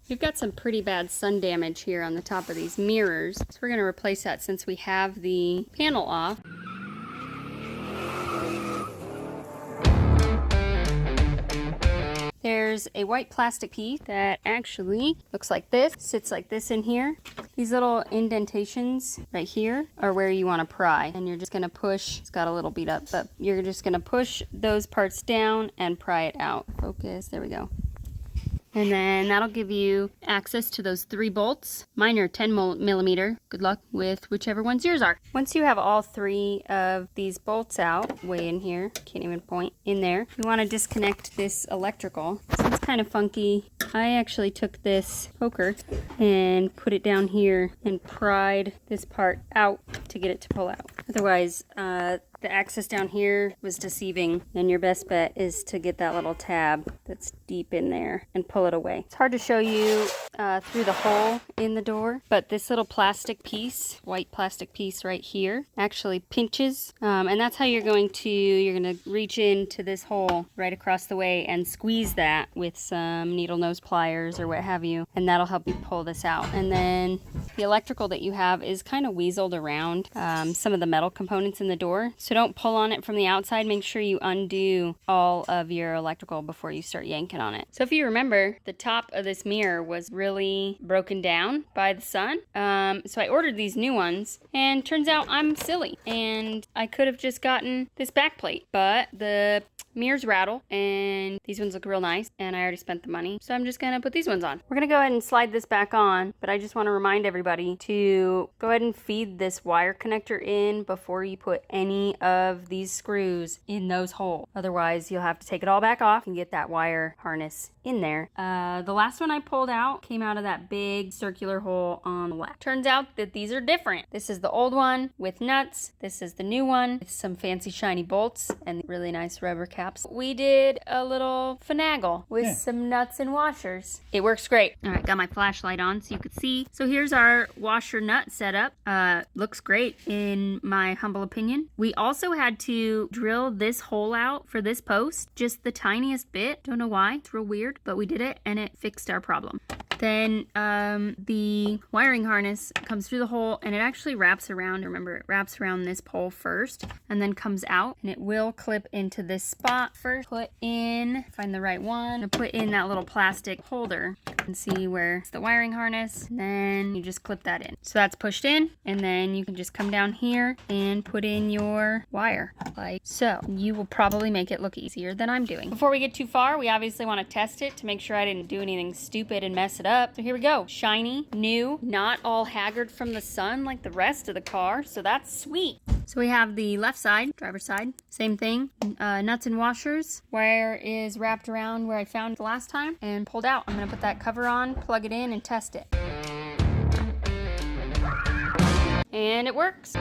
We've got some pretty bad sun damage here on the top of these mirrors, so we're going to replace that since we have the panel off. There's a white plastic piece that actually looks like this, sits like this in here. These little indentations right here are where you want to pry, and you're just going to push. It's got a little beat up, but you're just going to push those parts down and pry it out. Focus, there we go. And then that'll give you access to those 3 bolts. Mine are 10 millimeter. Good luck with whichever ones yours are. Once you have all 3 of these bolts out, way in here, can't even point, in there, you want to disconnect this electrical. So it's kind of funky. I actually took this poker and put it down here and pried this part out to get it to pull out. Otherwise, the access down here was deceiving, and your best bet is to get that little tab that's deep in there and pull it away. It's hard to show you through the hole in the door, but this little plastic piece, white plastic piece right here, actually pinches, and that's how you're going to reach into this hole right across the way and squeeze that with some needle nose pliers or what have you, and that'll help you pull this out. And then the electrical that you have is kind of weaseled around some of the metal components in the door. So don't pull on it from the outside. Make sure you undo all of your electrical before you start yanking on it. So if you remember, the top of this mirror was really broken down by the sun. So I ordered these new ones, and turns out I'm silly. And I could have just gotten this back plate, but the mirrors rattle, and these ones look real nice, and I already spent the money. So I'm just gonna put these ones on. We're gonna go ahead and slide this back on, but I just want to remind everybody to go ahead and feed this wire connector in before you put any of these screws in those holes. Otherwise, you'll have to take it all back off and get that wire harness in there. The last one I pulled out came out of that big circular hole on the left. Turns out that these are different. This is the old one with nuts. This is the new one with some fancy shiny bolts and really nice rubber caps. We did a little finagle with some nuts and washers. It works great. All right, got my flashlight on so you could see. So here's our washer nut setup. Looks great in my humble opinion. We also had to drill this hole out for this post, just the tiniest bit. Don't know why, it's real weird, but we did it and it fixed our problem. Then the wiring harness comes through the hole, and it actually wraps around. Remember, it wraps around this pole first and then comes out, and it will clip into this spot first. Put in, find the right one, and put in that little plastic holder and see where it's the wiring harness. And then you just clip that in. So that's pushed in, and then you can just come down here and put in your wire like so. You will probably make it look easier than I'm doing. Before we get too far, we obviously want to test it to make sure I didn't do anything stupid and mess it up. So here we go. Shiny, new, not all haggard from the sun like the rest of the car. So that's sweet. So we have the left side, driver's side, same thing, nuts and washers. Wire is wrapped around where I found it the last time and pulled out. I'm gonna put that cover on, plug it in, and test it. And it works.